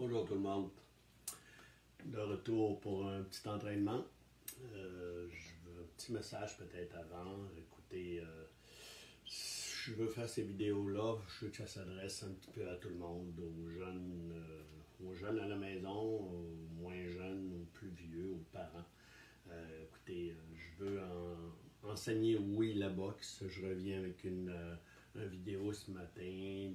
Bonjour tout le monde. De retour pour un petit entraînement. Je veux un petit message peut-être avant. Écoutez, je veux faire ces vidéos-là. Je veux que ça s'adresse un petit peu à tout le monde, aux jeunes à la maison, aux moins jeunes, aux plus vieux, aux parents. Écoutez, je veux enseigner, oui, la boxe. Je reviens avec une vidéo ce matin,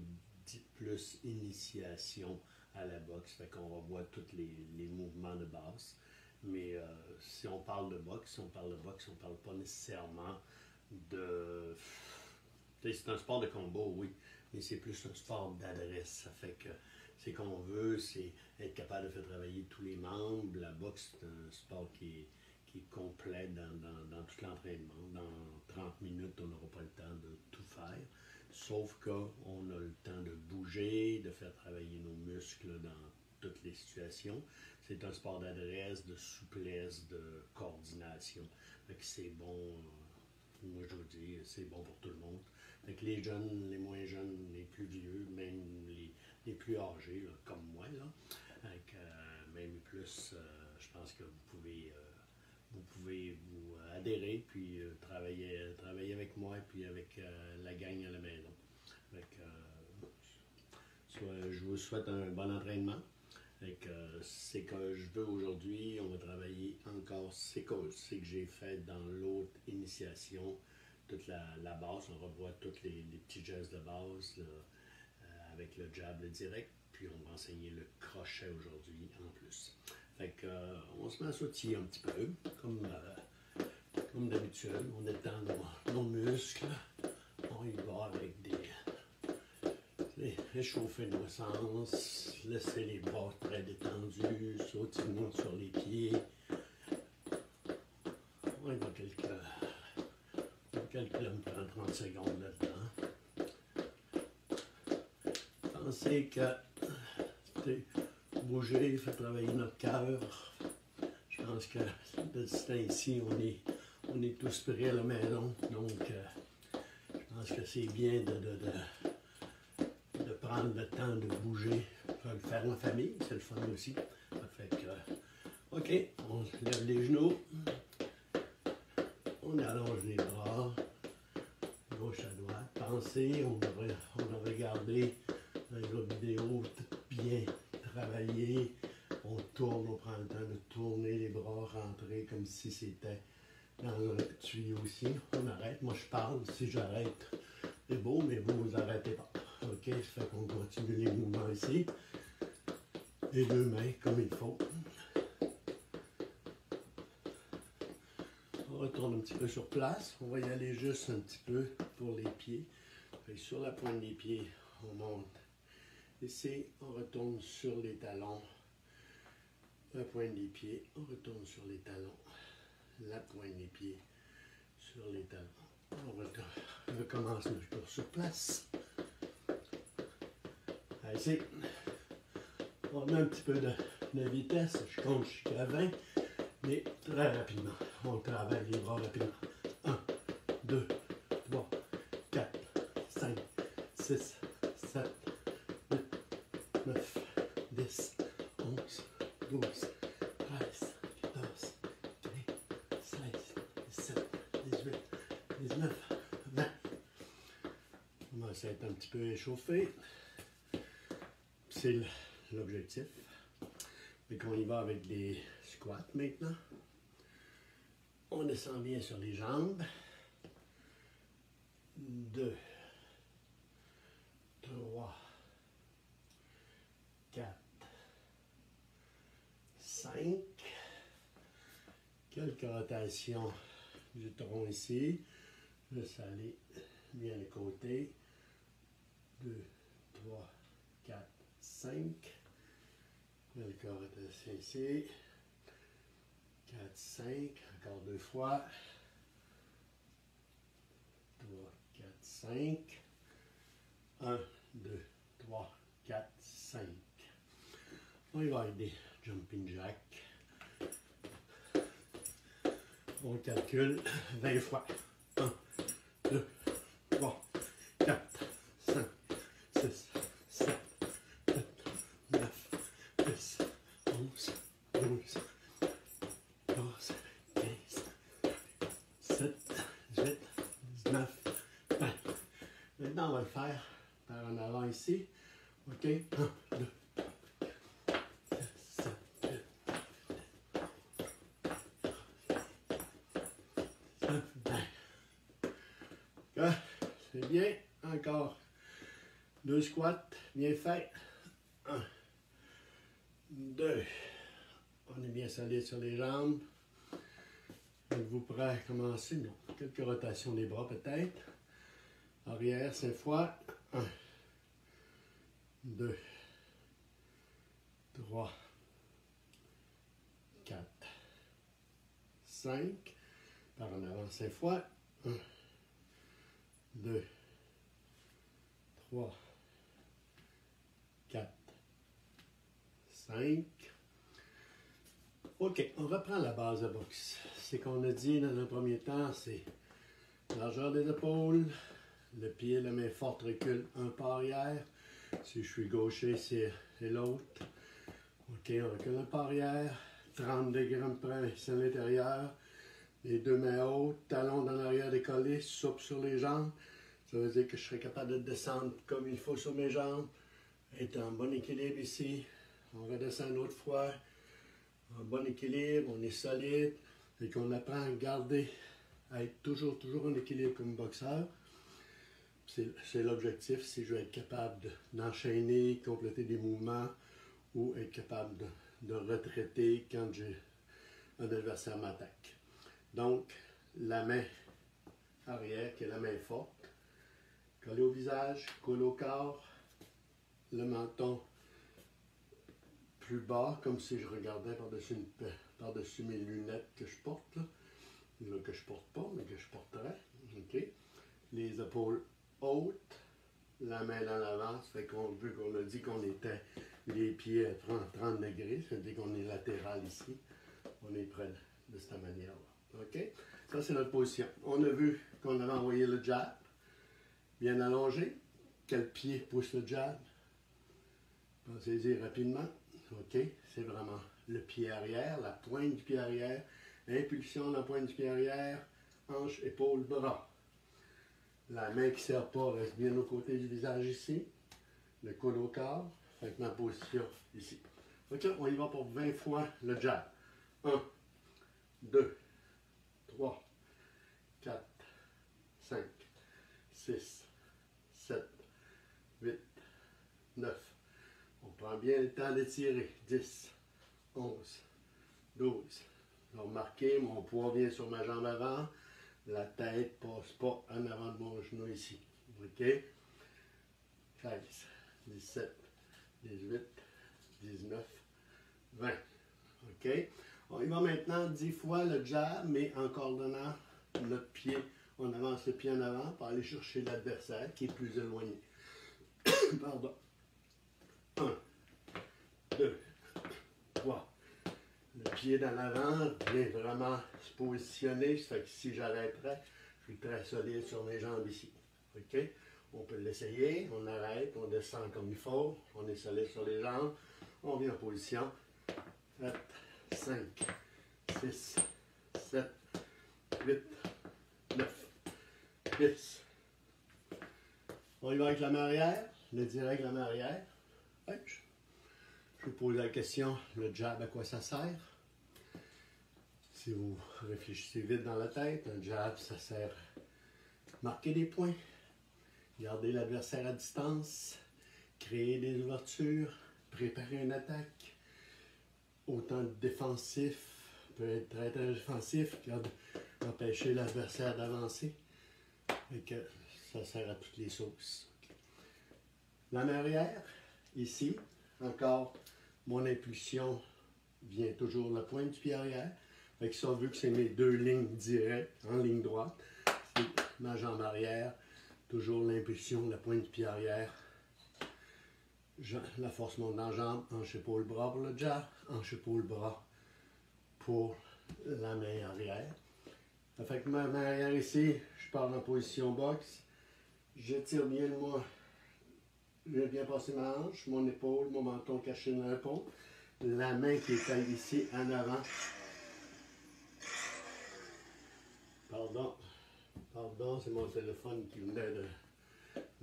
plus initiation à la boxe. Fait qu'on revoit tous les mouvements de base. Mais si on parle de boxe, on parle pas nécessairement de... C'est un sport de combat, oui, mais c'est plus un sport d'adresse. Ça fait que c'est qu'on veut, c'est être capable de faire travailler tous les membres. La boxe, c'est un sport qui est complet dans tout l'entraînement. Dans 30 minutes, on n'aura pas le temps de tout faire. Sauf qu'on a le temps de bouger, de faire travailler nos muscles dans toutes les situations. C'est un sport d'adresse, de souplesse, de coordination. Fait que c'est bon, moi je vous dis, c'est bon pour tout le monde. Fait que les jeunes, les moins jeunes, les plus vieux, même les plus âgés, là, comme moi, là, avec, même plus, je pense que vous pouvez vous adhérer, puis travailler avec moi, puis avec la gang à la maison. Je vous souhaite un bon entraînement. C'est que je veux aujourd'hui, on va travailler encore c'est que j'ai fait dans l'autre initiation, toute la base, on revoit tous les petits gestes de base là, avec le jab, le direct, puis on va enseigner le crochet aujourd'hui en plus. On se met à sautiller un petit peu, comme d'habitude, on étend nos muscles, on y va avec réchauffer nos sens, laisser les bras très détendus, sautillement sur les pieds. On y va calcule prendre 30 secondes là-dedans. Pensez que bouger, faire travailler notre cœur. Je pense que de ce temps-ci, on est tous prêts à la maison. Donc, je pense que c'est bien de prendre le temps de bouger. On va le faire en famille, c'est le fun aussi. Ça fait que, OK, on lève les genoux. On allonge les bras, gauche à droite. Pensez, on a regardé dans les autres vidéos, tout bien travaillé. On tourne, on prend le temps de tourner les bras, rentrer comme si c'était dans un tuyau aussi. On arrête, moi je parle, si j'arrête, c'est beau, mais vous arrêtez pas. OK, ça fait qu'on continue les mouvements ici. Les deux mains comme il faut. On retourne un petit peu sur place. On va y aller juste un petit peu pour les pieds. Sur la pointe des pieds, on monte. Ici, on retourne sur les talons. La pointe des pieds, on retourne sur les talons. La pointe des pieds sur les talons. On recommence notre cours sur place. Ici, on met un petit peu de vitesse. Je compte jusqu'à 20, mais très rapidement. On travaille les bras rapidement. 1, 2, 3, 4, 5, 6, 7, 8, 9, 10, 11, 12, 13, 14, 15, 16, 17, 18, 19, 20. On va essayer d'être un petit peu échauffé. C'est l'objectif. Et qu'on y va avec des squats maintenant. On descend bien sur les jambes. 2, 3, 4, 5. Quelques rotations du tronc ici. Juste aller bien les côtés. 2, 3, 4, 5. Quelques rotations ici. 4, 5. Encore 2 fois. 3, 4, 5. 1, 2, 3, 4, 5. On y va avec des jumping jacks. On calcule 20 fois. 1, 2, 3, 4, 5, 6, 7, 8, 9, 10, le faire par en avant ici. OK? 1, 2, 7, 8, 9, 20. C'est bien. Encore. 2 squats, bien fait. 1, 2. On est bien solide sur les jambes. Êtes-vous prêt à commencer? Non. Quelques rotations des bras peut-être. Arrière 5 fois. 1, 2, 3, 4, 5. Par en avant 5 fois. 1, 2, 3, 4, 5. OK, on reprend la base de boxe. C'est qu'on a dit dans un premier temps, c'est largeur des épaules, le pied, la main forte recule un pas arrière. Si je suis gaucher, c'est l'autre. OK, on recule un pas arrière. 30 degrés à peu près ici à l'intérieur. Les deux mains hautes, talons dans l'arrière décollés, souple sur les jambes. Ça veut dire que je serai capable de descendre comme il faut sur mes jambes. Être en bon équilibre ici. On redescend une autre fois. En bon équilibre, on est solide. Et qu'on apprend à garder, à être toujours en équilibre comme boxeur. C'est l'objectif, si je veux être capable d'enchaîner, compléter des mouvements ou être capable de retraiter quand un adversaire m'attaque. Donc, la main arrière, qui est la main forte, collée au visage, colle au corps, le menton plus bas, comme si je regardais par-dessus mes lunettes que je porte, là, que je porte pas, mais que je porterais. Okay. Les épaules hautes, la main dans l'avant, ça fait vu qu'on a dit qu'on était les pieds à 30 degrés, c'est-à-dire qu'on est latéral ici, on est prêt de cette manière-là. OK? Ça, c'est notre position. On a vu qu'on avait envoyé le jab, bien allongé. Quel pied pousse le jab? Pensez-y rapidement. OK? C'est vraiment le pied arrière, la pointe du pied arrière, impulsion de la pointe du pied arrière, hanche, épaule, bras. La main qui ne serre pas reste bien au côté du visage ici. Le coude au corps, avec ma position ici. OK, on y va pour 20 fois le jab. 1, 2, 3, 4, 5, 6, 7, 8, 9. On prend bien le temps d'étirer. 10, 11, 12. Je vais remarquer, mon poids vient sur ma jambe avant. La tête ne passe pas en avant de mon genou ici. OK? 16, 17, 18, 19, 20. OK? On y va maintenant 10 fois le jab, mais en coordonnant notre pied. On avance le pied en avant pour aller chercher l'adversaire qui est plus éloigné. Pardon. 1, 2, 3. Le pied dans l'avant vient vraiment se positionner. Ça fait que si j'arrêterais, je suis très solide sur mes jambes ici. OK? On peut l'essayer. On arrête, on descend comme il faut. On est solide sur les jambes. On vient en position. 4, 5, 6, 7, 8, 9, 10. On y va avec la main arrière. Le direct, la main arrière. Je vous pose la question, le jab, à quoi ça sert? Si vous réfléchissez vite dans la tête, un jab, ça sert à marquer des points, garder l'adversaire à distance, créer des ouvertures, préparer une attaque. Autant défensif, peut être très défensif, empêcher l'adversaire d'avancer. Et que ça sert à toutes les sauces. La main arrière, ici, encore, mon impulsion vient toujours la pointe du pied arrière. Fait que ça, vu que c'est mes deux lignes directes, en ligne droite, c'est ma jambe arrière, toujours l'impulsion, la pointe du pied arrière. La force monte dans la jambe, hanche, épaule, bras pour le jab, hanche, épaule, bras pour la main arrière. Ça fait que ma main arrière ici, je pars en position boxe, j'étire bien le moi. Je viens passer ma hanche, mon épaule, mon menton caché dans l'épaule. La main qui est ici en avant. Pardon, c'est mon téléphone qui venait de...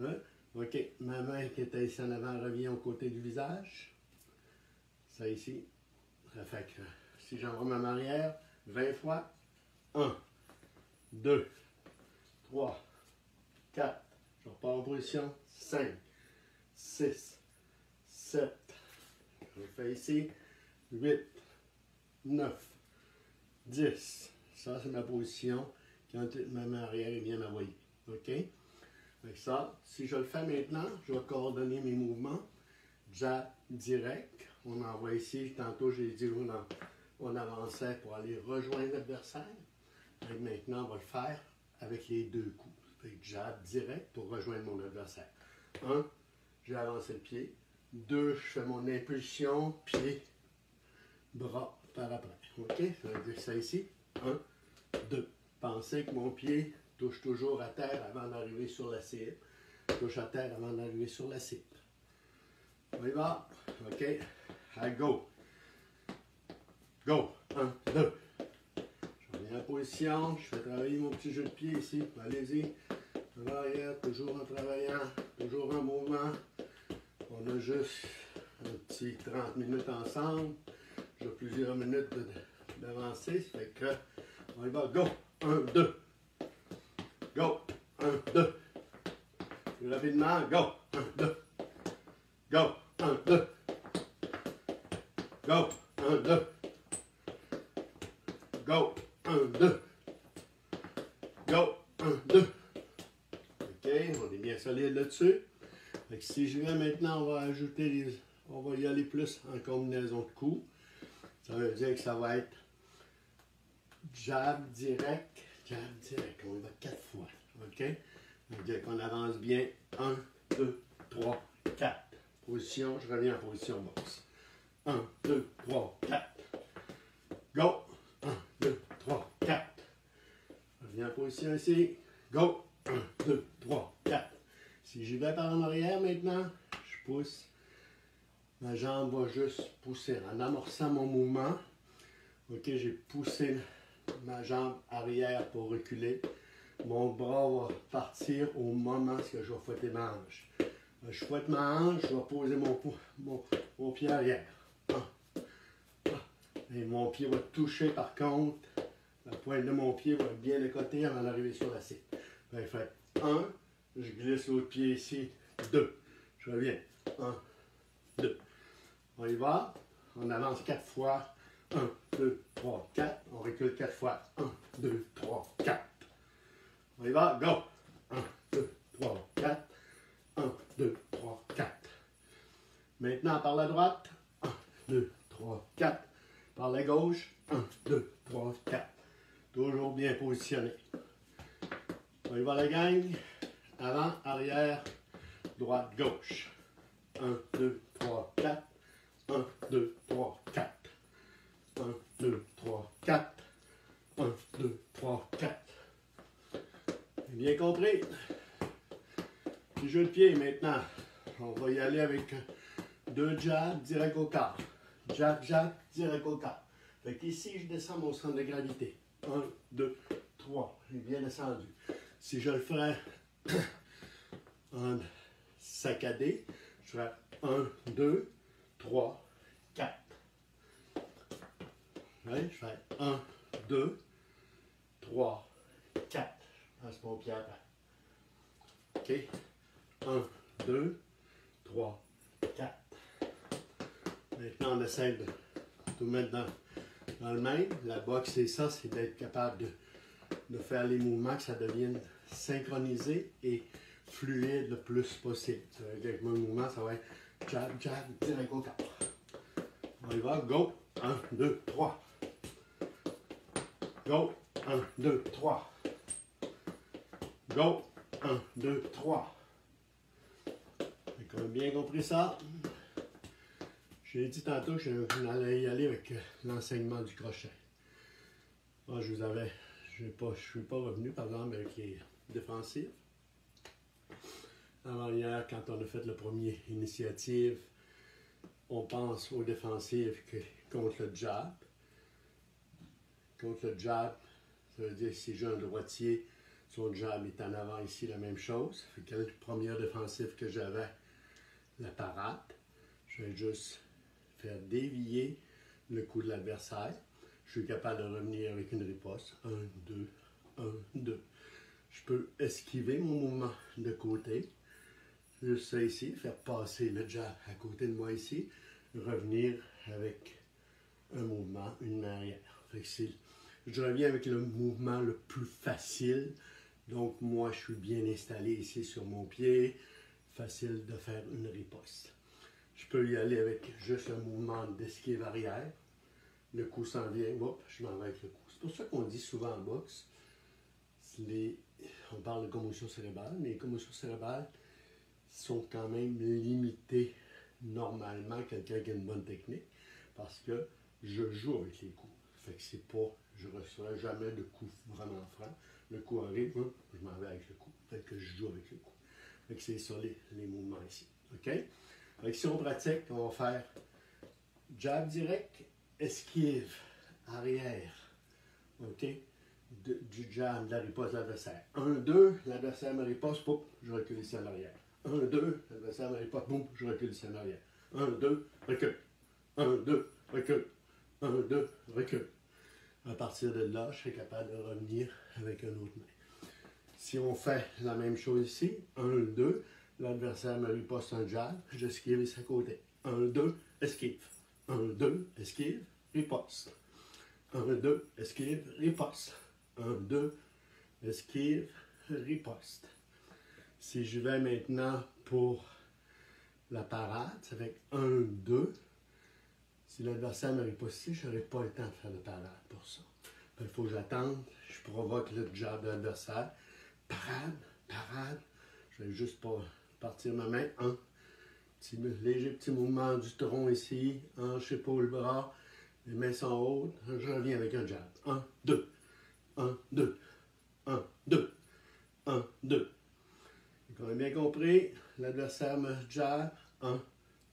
Hein? OK, ma main qui était ici en avant revient au côté du visage. Ça ici. Ça fait que si j'envoie ma main arrière, 20 fois. 1, 2, 3, 4. Je repars en position. 5, 6, 7. Je le fais ici. 8, 9, 10. Ça, c'est ma position. Quand ma main arrière est bien envoyée. OK? Avec ça, si je le fais maintenant, je vais coordonner mes mouvements. Jab direct. On envoie ici. Tantôt, j'ai dit on avançait pour aller rejoindre l'adversaire. Maintenant, on va le faire avec les deux coups. Fait que jab direct pour rejoindre mon adversaire. 1, j'ai avancé le pied. 2, je fais mon impulsion, pied, bras par après. OK? Ça veut dire ça ici. 1, 2. Pensez que mon pied touche toujours à terre avant d'arriver sur la cible. Touche à terre avant d'arriver sur la cible. On y va. OK. I go. Go. 1, 2. Je reviens en position. Je fais travailler mon petit jeu de pied ici. Allez-y. En arrière, toujours en travaillant. Toujours en mouvement. On a juste un petit 30 minutes ensemble. J'ai plusieurs minutes d'avancer. Ça fait que on y va. Go. 1, 2. Go. 1, 2. Plus rapidement. Go. 1, 2. Go. 1, 2. Go. 1, 2. Go. 1, 2. Go. 1, 2. OK, on est bien solide là-dessus. Si je viens maintenant, on va ajouter les. On va y aller plus en combinaison de coups. Ça veut dire que ça va être jab direct, jab direct. On y va 4 fois. OK? Ça veut dire qu'on avance bien. 1, 2, 3, 4. Position, je reviens en position boxe. 1, 2, 3, 4. Go! 1, 2, 3, 4. Je reviens en position ici. Go! 1, 2, 3, 4. Si j'y vais par en arrière maintenant, je pousse. Ma jambe va juste pousser en amorçant mon mouvement. OK, j'ai poussé ma jambe arrière pour reculer. Mon bras va partir au moment où je vais fouetter ma hanche. Je fouette ma hanche, je vais poser mon pied arrière. Et mon pied va toucher par contre. La pointe de mon pied va être bien de côté avant d'arriver sur la cible. Fait 1, je glisse l'autre pied ici. 2, je reviens. 1, 2. On y va. On avance 4 fois. 1, 2, 3, 4. On recule 4 fois. 1, 2, 3, 4. On y va. Go. 1, 2, 3, 4. 1, 2, 3, 4. Maintenant, par la droite. 1, 2, 3, 4. Par la gauche. 1, 2, 3, 4. Toujours bien positionné. On y va la gang. Avant, arrière, droite, gauche. 1, 2, 3, 4. 1, 2, 3, 4. 1, 2, 3, 4. 1, 2, 3, 4. Bien compris. Petit jeu de pied maintenant. On va y aller avec 2 jabs direct au corps. Jab, jab, direct au corps. Fait qu'ici, je descends mon centre de gravité. 1, 2, 3. J'ai bien descendu. Si je le ferais en saccadé, je ferais 1, 2, 3, 4. Ouais, je fais 1, 2, 3, 4. Je passe mon pied à terre. OK? 1, 2, 3, 4. Maintenant, on essaie de tout mettre dans le même. La boxe, c'est ça, c'est d'être capable de faire les mouvements, que ça devienne synchronisé et fluide le plus possible. Ça veut dire avec mon mouvement, ça va être jab, jab, direct au corps. On y va, go, 1, 2, 3. Go, 1, 2, 3. Go, 1, 2, 3. On a bien compris ça. J'ai dit tantôt que j'allais y aller avec l'enseignement du crochet. Moi, je ne suis pas revenu, par exemple, avec les défensifs. Alors hier, quand on a fait le premier initiative, on pense aux défensifs contre le jab. Contre le jab, ça veut dire que si j'ai un droitier Son jab est en avant ici, la même chose. Fait que le premier défensif que j'avais, la parade, je vais juste faire dévier le coup de l'adversaire. Je suis capable de revenir avec une riposte. 1, 2, 1, 2. Je peux esquiver mon mouvement de côté. Juste ça ici, faire passer le jab à côté de moi ici. Revenir avec un mouvement, une main arrière. Fait que je reviens avec le mouvement le plus facile. Donc moi, je suis bien installé ici sur mon pied. Facile de faire une riposte. Je peux y aller avec juste un mouvement d'esquive arrière. Le coup s'en vient, hop, je m'en vais avec le coup. C'est pour ça qu'on dit souvent en boxe, on parle de commotion cérébrale, mais les commotions cérébrales sont quand même limitées normalement quelqu'un qui a une bonne technique, parce que je joue avec les coups. Fait que c'est pas, je ne reçois jamais de coup vraiment franc. Le coup arrive, hop, je m'en vais avec le coup. Fait que je joue avec le coup. Fait que c'est ça les mouvements ici. OK? Fait que si on pratique, on va faire jab direct, esquive, arrière, OK? Du jab, de la riposte de l'adversaire. 1, 2, l'adversaire me riposte, boum, je recule ici en arrière. 1, 2, l'adversaire me riposte, boum, je recule ici en arrière. 1, 2, recule. 1, 2, recule. 1, 2, recule. À partir de là, je serai capable de revenir avec une autre main. Si on fait la même chose ici, 1, 2, l'adversaire me riposte un jab, j'esquive ici à côté. 1, 2, esquive. 1, 2, esquive, riposte. 1, 2, esquive, riposte. 1, 2, esquive, riposte. Si je vais maintenant pour la parade, ça fait 1, 2. Si l'adversaire ne riposte ici, je n'aurai pas le temps de faire de parade pour ça. Il faut que j'attende, je provoque le jab de l'adversaire. Parade, parade. Je ne vais juste pas partir ma main. Un léger petit mouvement du tronc ici, hanche, épaule, bras. Les mains sont hautes. Je reviens avec un jab. 1, 2. 1, 2. 1, 2. 1, 2. On a bien compris. L'adversaire me jab. 1,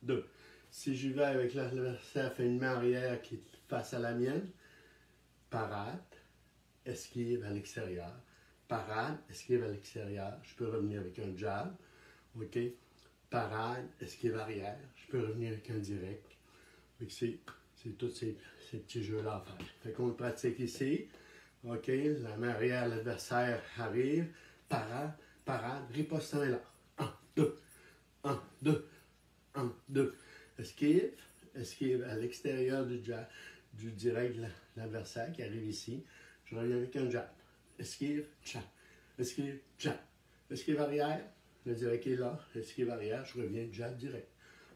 2. Si j'y vais avec l'adversaire, fait une main arrière qui est face à la mienne. Parade. Esquive à l'extérieur. Parade. Esquive à l'extérieur. Je peux revenir avec un jab. OK? Parade. Esquive arrière. Je peux revenir avec un direct. C'est tous ces petits jeux-là à faire. Fait qu'on le pratique ici. OK, la main arrière, l'adversaire arrive. Parade, parade, riposte en là. 1, 2, 1, 2, 1, 2. Esquive, esquive à l'extérieur du direct de l'adversaire qui arrive ici. Je reviens avec un jab. Esquive, jab. Esquive, jab. Esquive arrière, le direct est là. Esquive arrière, je reviens, jab direct.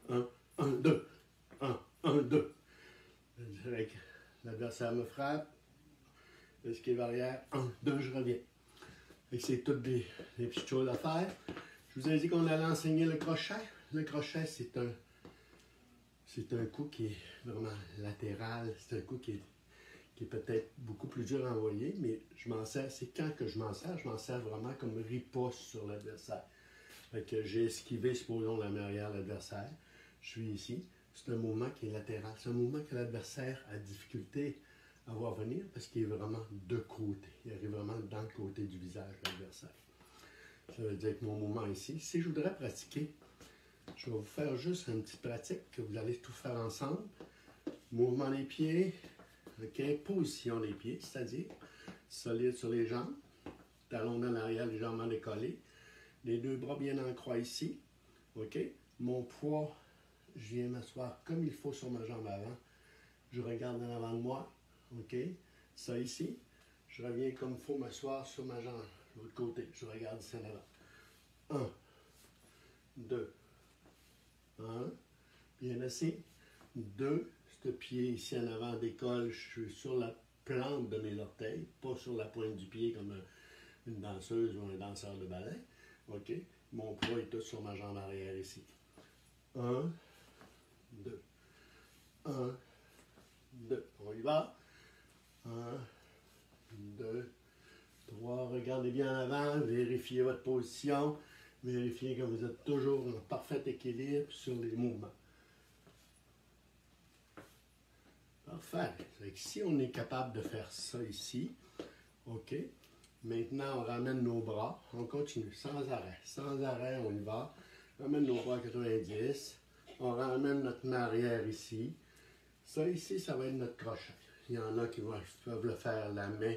1, 1, 2. 1, 1, 2. L'adversaire me frappe. Esquive arrière. 1, 2, je reviens. C'est toutes des petites choses à faire. Je vous ai dit qu'on allait enseigner le crochet. Le crochet, c'est un coup qui est vraiment latéral. C'est un coup qui est peut-être beaucoup plus dur à envoyer, mais je m'en sers. C'est quand que je m'en sers vraiment comme riposte sur l'adversaire. J'ai esquivé, supposons, la main arrière de l'adversaire. Je suis ici. C'est un mouvement qui est latéral. C'est un mouvement que l'adversaire a difficulté à voir venir parce qu'il est vraiment de côté. Il arrive vraiment dans le côté du visage de l'adversaire. Ça veut dire que mon mouvement ici, si je voudrais pratiquer, je vais vous faire juste une petite pratique que vous allez tout faire ensemble. Mouvement des pieds, OK, position des pieds, c'est-à-dire solide sur les jambes, talons en arrière, légèrement décollés, les deux bras bien en croix ici, OK. Mon poids, je viens m'asseoir comme il faut sur ma jambe avant. Je regarde en avant de moi, OK. Ça ici, je reviens comme il faut m'asseoir sur ma jambe, de l'autre côté. Je regarde ici en avant. 1, 2, 1, bien assis. 2, ce pied ici en avant décolle, je suis sur la plante de mes orteils, pas sur la pointe du pied comme une danseuse ou un danseur de ballet. OK. Mon poids est tout sur ma jambe arrière ici. 1, 2, 1, 2. On y va. 1, 2, 3. Regardez bien en avant. Vérifiez votre position. Vérifiez que vous êtes toujours en parfait équilibre sur les mouvements. Parfait. Si on est capable de faire ça ici, OK, Maintenant, on ramène nos bras. On continue sans arrêt. Sans arrêt, on y va. On ramène nos bras à 90. On ramène notre main arrière ici. Ça ici, ça va être notre crochet. Il y en a qui peuvent le faire la main,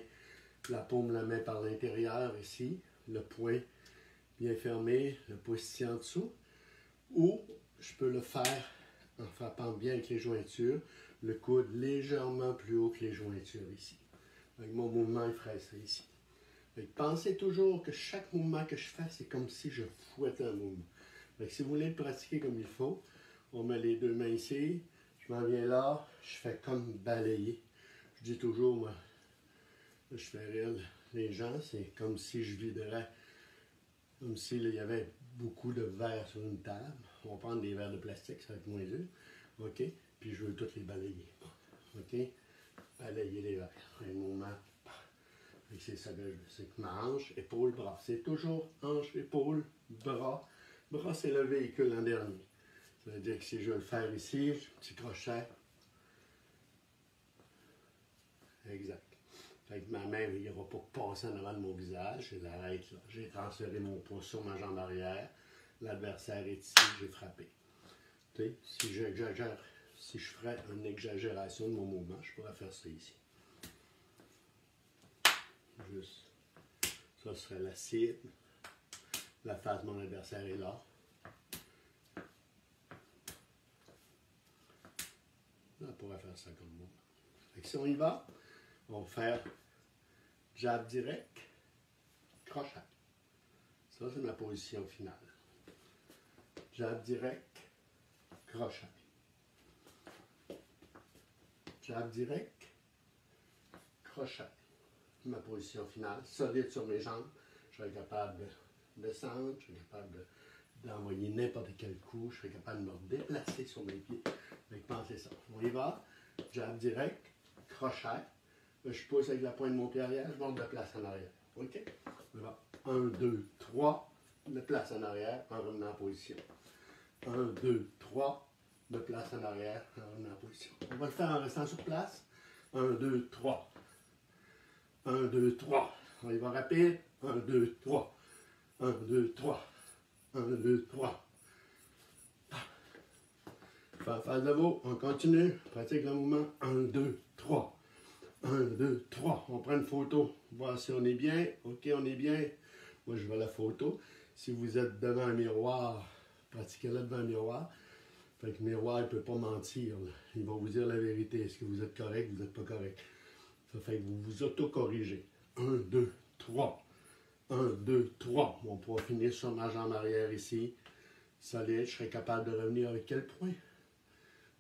la paume de la main par l'intérieur ici. Le poing bien fermé, le pouce en dessous. Ou je peux le faire en frappant bien avec les jointures. Le coude légèrement plus haut que les jointures ici. Avec mon mouvement, il ferait ça ici. Pensez toujours que chaque mouvement que je fais, c'est comme si je fouettais un mouvement. Donc, si vous voulez le pratiquer comme il faut, on met les deux mains ici, je m'en viens là, je fais comme balayer. Je dis toujours, moi, je fais rire les gens, c'est comme si je viderais, comme s'il y avait beaucoup de verres sur une table. On va prendre des verres de plastique, ça va être moins dur. OK? Puis je veux tous les balayer. OK? Balayer les verres. Un mouvement. C'est ça que je veux. C'est hanche, épaule, bras. C'est toujours hanche, épaule, bras. Bras, c'est le véhicule en dernier. Ça veut dire que si je veux le faire ici, petit crochet. Exact. Fait que ma main n'ira pas passer en avant de mon visage. Je l'arrête là. J'ai transféré mon poids sur ma jambe arrière. L'adversaire est ici, j'ai frappé. Tu sais, si j'exagère, si je ferais une exagération de mon mouvement, je pourrais faire ça ici. Juste, ça serait la cible. La face de mon adversaire est là. Là, on pourrait faire ça comme mouvement. Fait que si on y va, on va faire jab direct, crochet. Ça, c'est ma position finale. Jab direct, crochet. Jab direct, crochet. Ma position finale, solide sur mes jambes. Je serai capable de descendre, je serai capable d'envoyer n'importe quel coup, je serai capable de me déplacer sur mes pieds. Donc, pensez ça. On y va. Jab direct, crochet. Je pousse avec la pointe de mon pied arrière, je monte de place en arrière. OK? On y va. 1, 2, 3, de place en arrière, en revenant en position. 1, 2, 3, de place en arrière, en revenant en position. On va le faire en restant sur place. 1, 2, 3. 1, 2, 3. On y va rapide. 1, 2, 3. 1, 2, 3. 1, 2, 3. En face de vous, on continue. Pratique le mouvement. 1, 2, 3. 1, 2, 3. On prend une photo. Voir si on est bien. OK, on est bien. Moi, je veux la photo. Si vous êtes devant un miroir, pratiquez-le devant un miroir. Fait que le miroir ne peut pas mentir. Là. Il va vous dire la vérité. Est-ce que vous êtes correct ou vous n'êtes pas correct? Ça fait que vous vous auto-corrigez. 1, 2, 3. 1, 2, 3. On pourra finir sur ma jambe arrière ici. Solide. Je serai capable de revenir avec quel point?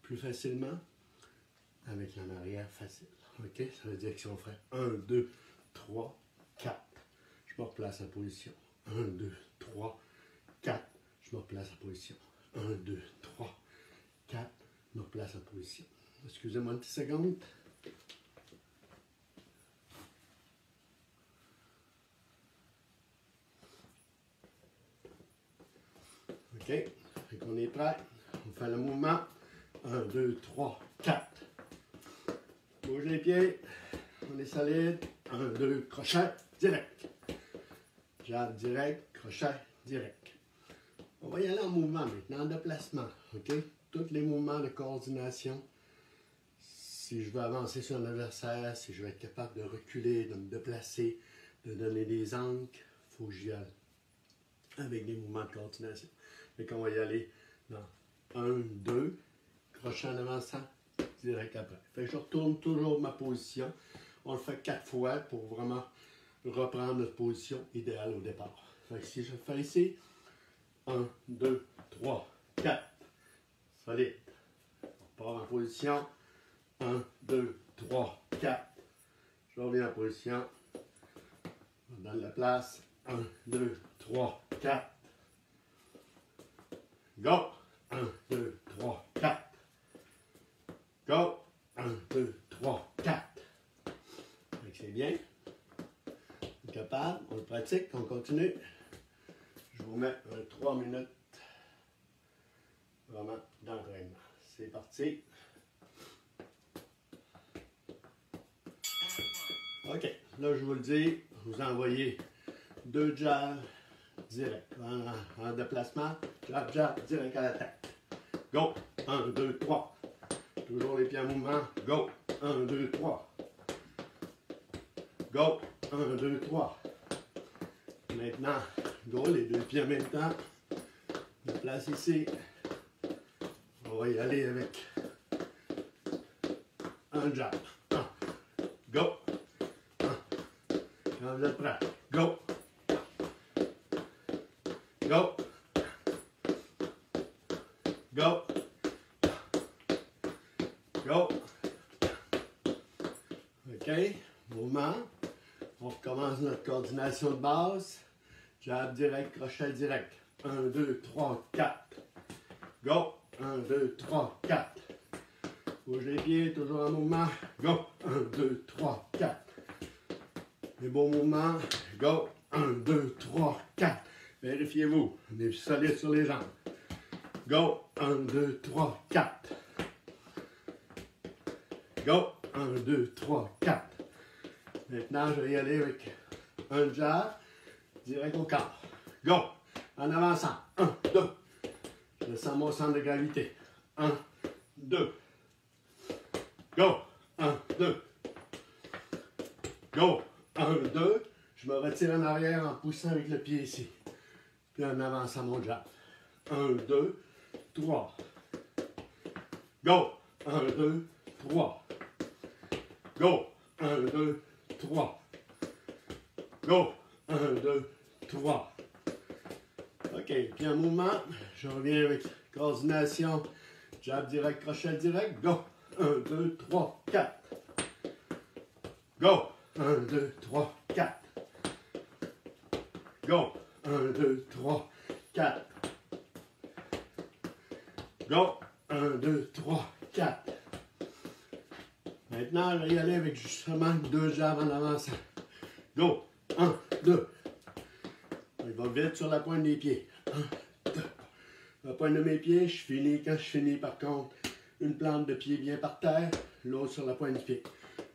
Plus facilement? Avec la main arrière facile. OK? Ça veut dire que si on fait 1, 2, 3, 4, je me replace en position. 1, 2, 3, 4, je me replace en position. 1, 2, 3, 4, je me replace en position. Excusez-moi une petite seconde. OK? Fait qu'on est prêt. On fait le mouvement. 1, 2, 3, 4. Bouge les pieds. On est solide. 1, 2, crochet, direct. Jab direct, crochet, direct. On va y aller en mouvement maintenant, en déplacement. OK? Tous les mouvements de coordination. Si je veux avancer sur un adversaire, si je veux être capable de reculer, de me déplacer, de donner des angles, il faut que j'y aille avec des mouvements de coordination. Fait qu'on va y aller dans 1, 2, crochet en avançant, direct après. Fait que je retourne toujours ma position. On le fait 4 fois pour vraiment reprendre notre position idéale au départ. Fait que si je fais ici, 1, 2, 3, 4, solide. On repart en position. 1, 2, 3, 4. Je reviens en position. On donne la place. 1, 2, 3, 4. Go! 1, 2, 3, 4. Go! 1, 2, 3, 4. C'est bien. On est capable. On le pratique. On continue. Je vous mets 3 minutes vraiment d'entraînement. C'est parti. OK. Là, je vous le dis, vous envoyez 2 jabs direct. En déplacement, jab, jab, direct à la tête. Go! 1, 2, 3. Toujours les pieds en mouvement. Go! 1, 2, 3. Go! 1, 2, 3. Maintenant, go, les 2 pieds en même temps. Je place ici. On va y aller avec un jab. 1. Go! 1. Quand vous êtes prêts. Go! Go! Go! Go! OK, mouvement. On recommence notre coordination de base. Jab direct, crochet direct. 1, 2, 3, 4. Go! 1, 2, 3, 4. Bouge les pieds, toujours en mouvement. Go! 1, 2, 3, 4. Les beaux mouvements. Go! 1, 2, 3, 4. Vérifiez-vous. On est solide sur les jambes. Go! 1, 2, 3, 4. Go! 1, 2, 3, 4. Maintenant, je vais y aller avec un jab direct au corps. Go! En avançant. 1, 2. Je descends mon centre de gravité. 1, 2. Go! 1, 2. Go! 1, 2. Je me retire en arrière en poussant avec le pied ici. Puis en avançant mon jab. 1, 2, 3. Go! 1, 2, 3. Go! 1, 2, 3. Go! 1, 2, 3. OK, puis en mouvement, je reviens avec coordination. Jab direct, crochet direct. Go! 1, 2, 3, 4. Go! 1, 2, 3, 4. Go! 1, 2, 3, 4. Go! 1, 2, 3, 4. Maintenant, je vais y aller avec justement 2 jabs en avançant. Go! 1, 2. Il va vite sur la pointe des pieds. 1, 2. La pointe de mes pieds, je finis. Quand je finis, par contre, une plante de pied bien par terre, l'autre sur la pointe du pied.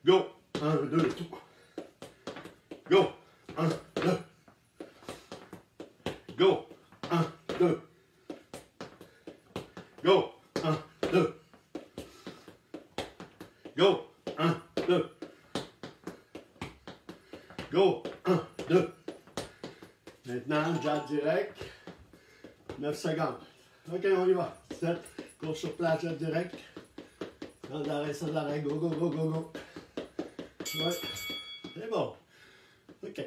Go! 1, 2, 3. Go! 1, 2. Go! 1, 2. Go! 1, 2. Go! 1, 2. Go! 1, 2. Maintenant, jab direct. 9 secondes. OK, on y va. 7. Cours sur place, jab direct. Sans arrêt, sans arrêt. Go, go, go, go, go. Ouais. C'est bon. OK.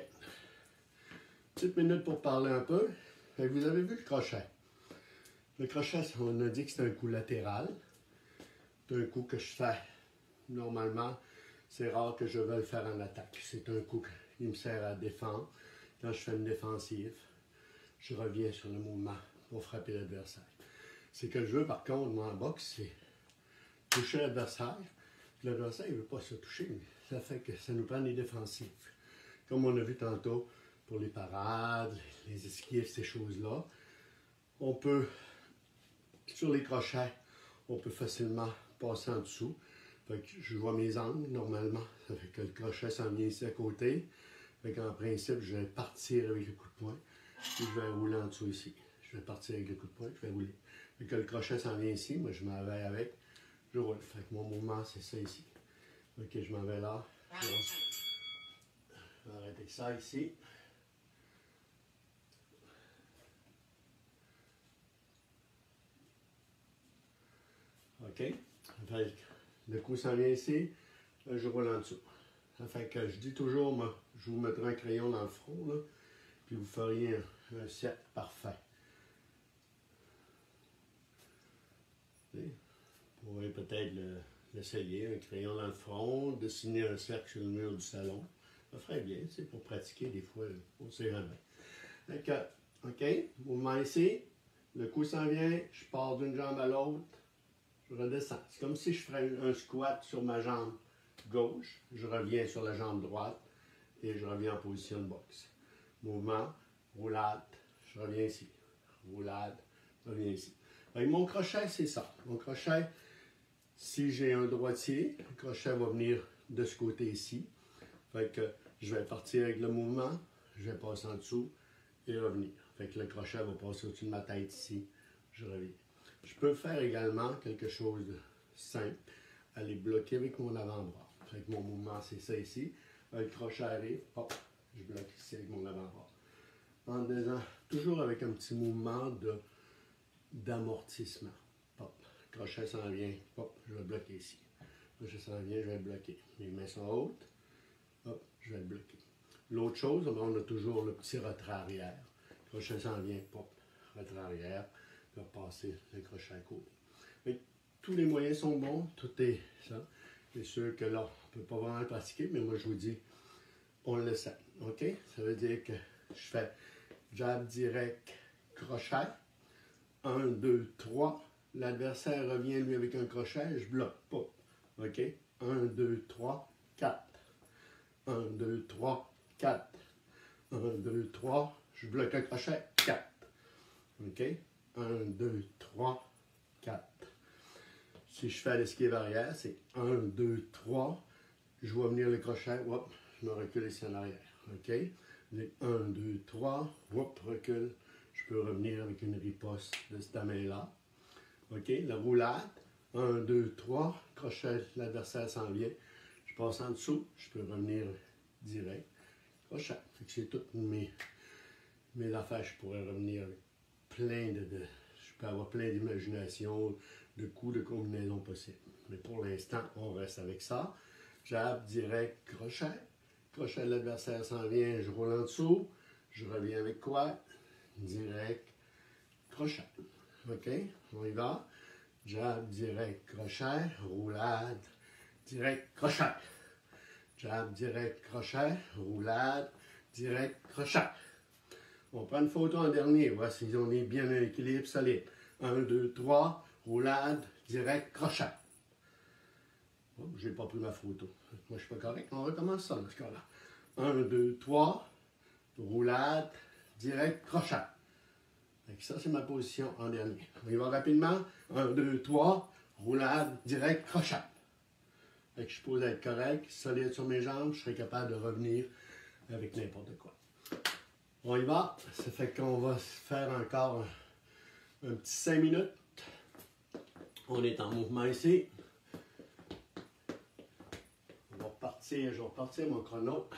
Petite minute pour parler un peu. Vous avez vu le crochet. Le crochet, on a dit que c'est un coup latéral. C'est un coup que je fais normalement. C'est rare que je veuille le faire en attaque. C'est un coup qui me sert à défendre. Quand je fais une défensive, je reviens sur le mouvement pour frapper l'adversaire. Ce que je veux, par contre, moi, en boxe, c'est toucher l'adversaire. L'adversaire, il ne veut pas se toucher, mais ça fait que ça nous prend des défensives. Comme on a vu tantôt pour les parades, les esquives, ces choses-là, on peut, sur les crochets, on peut facilement passer en dessous. Fait que je vois mes angles, normalement. Ça fait que le crochet s'en vient ici à côté. Fait qu'en principe, je vais partir avec le coup de poing. Puis je vais rouler en dessous ici. Je vais partir avec le coup de poing, je vais rouler. Fait que le crochet s'en vient ici. Moi, je m'en vais avec. Je roule. Fait que mon mouvement, c'est ça ici. OK, je m'en vais là. Je vais arrêter ça ici. OK. Fait que le coup s'en vient ici. Là, je roule en dessous. Ça fait que je dis toujours, moi, je vous mettrai un crayon dans le front, là, puis vous feriez un cercle parfait. Vous pourrez peut-être l'essayer, un crayon dans le front, dessiner un cercle sur le mur du salon. Ça ferait bien, c'est pour pratiquer des fois, on ne sait jamais. Donc, OK, mouvement ici, le coup s'en vient, je pars d'une jambe à l'autre, je redescends. C'est comme si je ferais un squat sur ma jambe gauche, je reviens sur la jambe droite et je reviens en position de boxe. Mouvement, roulade, je reviens ici. Roulade, je reviens ici. Avec mon crochet, c'est ça. Mon crochet, si j'ai un droitier, le crochet va venir de ce côté ici. Fait que je vais partir avec le mouvement, je vais passer en dessous et revenir. Fait que le crochet va passer au-dessus de ma tête ici, je reviens. Je peux faire également quelque chose de simple, aller bloquer avec mon avant-bras. Fait que mon mouvement, c'est ça ici. Le crochet arrive, hop, je bloque ici avec mon avant-bras. En faisant toujours avec un petit mouvement d'amortissement. Hop, le crochet s'en vient, hop, je vais bloquer ici. Le crochet s'en vient, je vais bloquer. Mes mains sont hautes, hop, je vais le bloquer. L'autre chose, on a toujours le petit retrait arrière. Le crochet s'en vient, hop, retrait arrière, je vais passer le crochet à côté. Mais tous les moyens sont bons, tout est ça. C'est sûr que là, on ne peut pas vraiment le pratiquer, mais moi je vous dis, on le sait. OK? Ça veut dire que je fais jab direct, crochet. 1, 2, 3. L'adversaire revient lui avec un crochet, je bloque. Pop. OK? 1, 2, 3, 4. 1, 2, 3, 4. 1, 2, 3. Je bloque un crochet, 4. OK? 1, 2, 3, 4. Si je fais l'esquive arrière, c'est 1, 2, 3. Je vois venir le crochet, hop, je me recule ici en arrière. OK? 1, 2, 3, hop, recule. Je peux revenir avec une riposte de cette main-là. OK? La roulade, 1, 2, 3, crochet, l'adversaire s'en vient. Je passe en dessous, je peux revenir direct. Crochet. C'est toutes mes affaires. Je pourrais revenir avec plein je peux avoir plein d'imagination, de coups, de combinaisons possibles. Mais pour l'instant, on reste avec ça. Jab, direct, crochet. Crochet de l'adversaire s'en vient, je roule en dessous. Je reviens avec quoi? Direct, crochet. OK? On y va. Jab, direct, crochet. Roulade, direct, crochet. Jab, direct, crochet. Roulade, direct, crochet. On prend une photo en dernier. Voici, on est bien en équilibre solide. 1, 2, 3. Roulade, direct, crochet. Oh, je n'ai pas pris ma photo. Moi, je suis pas correct. On recommence ça dans ce cas-là. 1, 2, 3. Roulade, direct, crochet. Ça, c'est ma position en dernier. On y va rapidement. 1, 2, 3. Roulade, direct, crochet. Je suis supposé être correct, solide sur mes jambes. Je serai capable de revenir avec n'importe quoi. On y va. Ça fait qu'on va faire encore un petit 5 minutes. On est en mouvement ici. Je vais repartir mon chrono.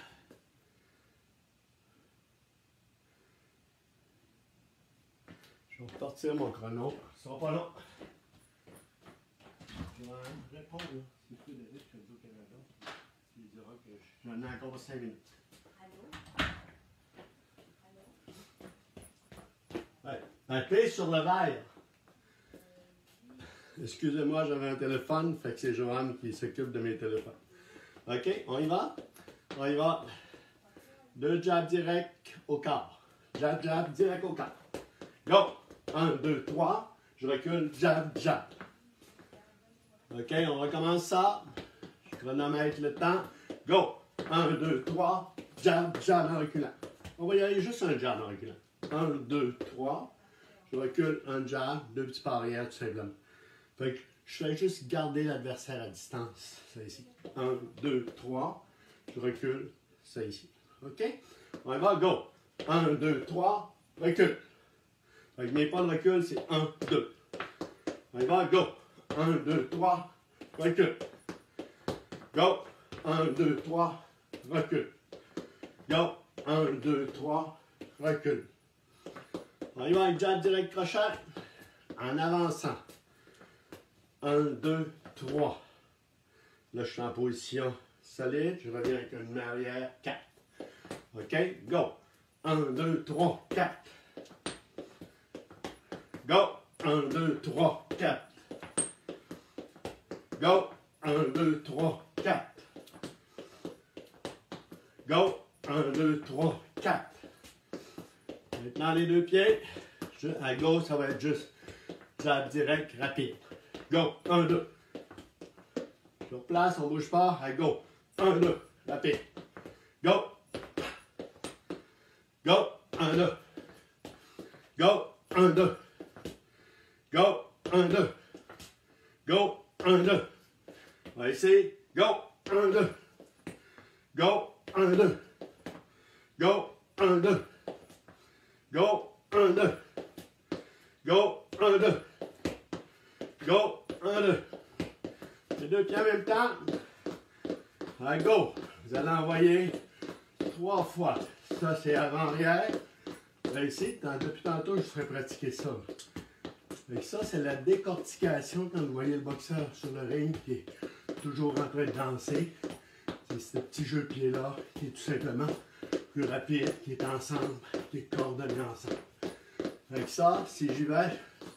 Je vais repartir mon chrono. Ça va pas long. Je vais répondre. C'est plus David que Radio-Canada. Il dira que j'en ai encore 5 minutes. Allô? Allô? Ouais. Appuyez sur le verre. Excusez-moi, j'avais un téléphone, fait que c'est Joanne qui s'occupe de mes téléphones. OK, on y va? On y va. 2 jabs direct au corps. Jab, jab, direct au corps. Go! 1, 2, 3. Je recule, jab, jab. OK, on recommence ça. Je chronomètre le temps. Go! 1, 2, 3. Jab, jab en reculant. On va y aller juste un jab en reculant. 1, 2, 3. Je recule, un jab, 2 petits pas arrière tout simplement. Fait que je fais juste garder l'adversaire à distance. Ça ici. 1, 2, 3. Je recule, ça ici. OK? On y va, go! 1, 2, 3. Recule. Fait que mes pas de recul, c'est 1, 2. On y va, go! 1, 2, 3. Recule. Go! 1, 2, 3. Recule. Go! 1, 2, 3. Recule. On y va avec jab direct crochet. En avançant. 1, 2, 3. Là, je suis en position solide. Je reviens avec une main arrière. 4. OK? Go! 1, 2, 3, 4. Go! 1, 2, 3, 4. Go! 1, 2, 3, 4. Go! 1, 2, 3, 4. Maintenant, les deux pieds. À gauche, ça va être juste jab direct, rapide. Go! 1, 2. Sur place, on ne bouge pas. À go! 1, 2. Rapide. Go! Go! 1, 2. Go! 1, 2. Go! 1, 2. Go! 1, 2. On va essayer. Go! 1, 2. Go! 1, 2. Go. 1, 2. Go. 1, 2. Go. 1, 2. Go. 1, 2. Les deux pieds en même temps. Allez, go. Vous allez envoyer 3 fois. Ça, c'est avant-arrière. Là, ici, depuis tantôt, je vous ferai pratiquer ça. Et ça, c'est la décortication quand vous voyez le boxeur sur le ring qui est toujours en train de danser. C'est ce petit jeu de pied-là qui est tout simplement plus rapide, qui est ensemble, qui est coordonné ensemble. Avec ça, si j'y vais,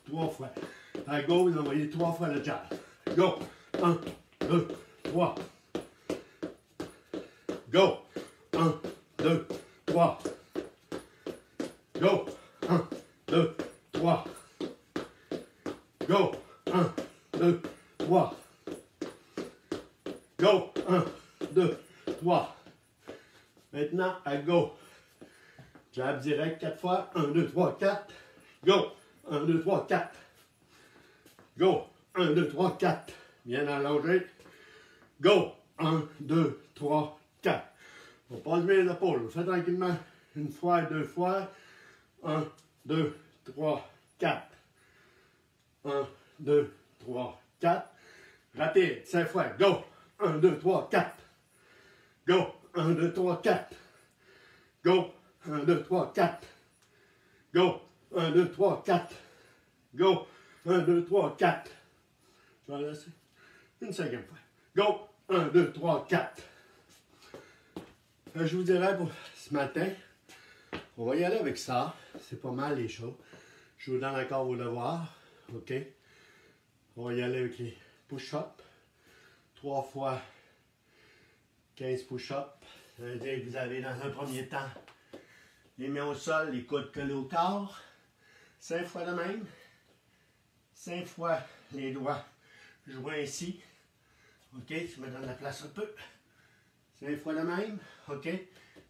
3 fois. À go, vous envoyez 3 fois le jab. Go! 1, 2, 3. Go! 1, 2, 3. Go! 1, 2, 3. Go! 1, 2, 3. Go! 1, 2, 3. Maintenant, à go. Jab direct 4 fois. 1, 2, 3, 4. Go! 1, 2, 3, 4. Go! 1, 2, 3, 4. Bien allongé. Go! 1, 2, 3, 4. On passe bien les épaules. On fait tranquillement une fois, 2 fois. 1, 2, 3, 4. 1, 2, 3, 4. Rapide, 5 fois. Go! 1, 2, 3, 4. Go! 1, 2, 3, 4. Go! 1, 2, 3, 4. Go! 1, 2, 3, 4. Go! 1, 2, 3, 4. Je vais laisser une cinquième fois. Go! 1, 2, 3, 4. Je vous dirais pour ce matin, on va y aller avec ça. C'est pas mal les choses. Je vous donne encore vos devoirs. OK? On va y aller avec les push-ups. 3 fois 15 push-ups. Ça veut dire que vous avez dans un premier temps les mains au sol, les coudes collés au corps. 5 fois de même. 5 fois les doigts joints ici. OK? Je me donne la place un peu. 5 fois de même. OK?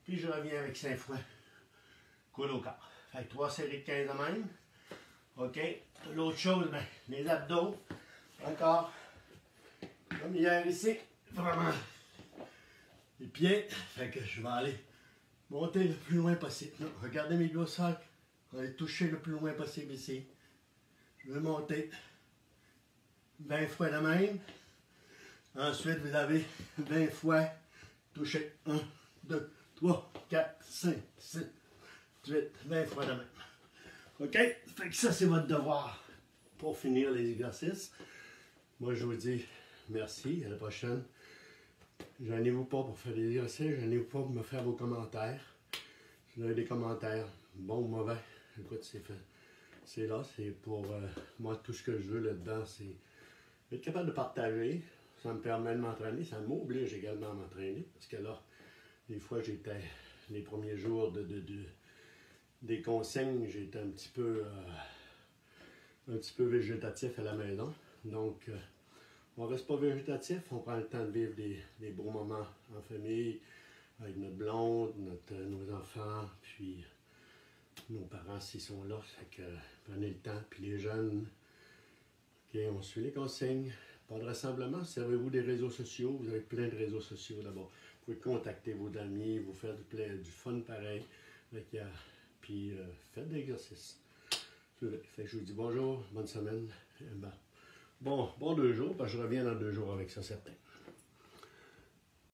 Puis je reviens avec 5 fois coude au corps. Fait que 3 séries de 15 de même. OK? L'autre chose, ben, les abdos. Encore. Comme hier ici. Vraiment. Les pieds. Fait que je vais aller monter le plus loin possible. Non, regardez mes gros sacs. On va aller toucher le plus loin possible ici. Je vais monter 20 fois de même. Ensuite, vous avez 20 fois touché. 1, 2, 3, 4, 5, 6, 8, 20 fois de même. OK? Fait que ça, c'est votre devoir pour finir les exercices. Moi, je vous dis merci. À la prochaine. Gênez-vous pas pour faire des exercices. Gênez-vous pas pour me faire vos commentaires. Si vous avez des commentaires, bons ou mauvais, écoute, c'est fait. C'est là, c'est pour moi, tout ce que je veux là-dedans, c'est être capable de partager. Ça me permet de m'entraîner. Ça m'oblige également à m'entraîner. Parce que là, des fois, j'étais, les premiers jours des consignes, j'étais un petit peu végétatif à la maison. Donc, on ne reste pas végétatif. On prend le temps de vivre des beaux moments en famille, avec notre blonde, nos enfants, puis nos parents s'ils sont là. Fait que prenez le temps. Puis les jeunes, OK, on suit les consignes. Pas de rassemblement, servez-vous des réseaux sociaux. Vous avez plein de réseaux sociaux d'abord. Vous pouvez contacter vos amis, vous faire du fun pareil. Puis faites des exercices. Fait que je vous dis bonjour, bonne semaine. Bon 2 jours, parce que je reviens dans 2 jours avec ça, certain.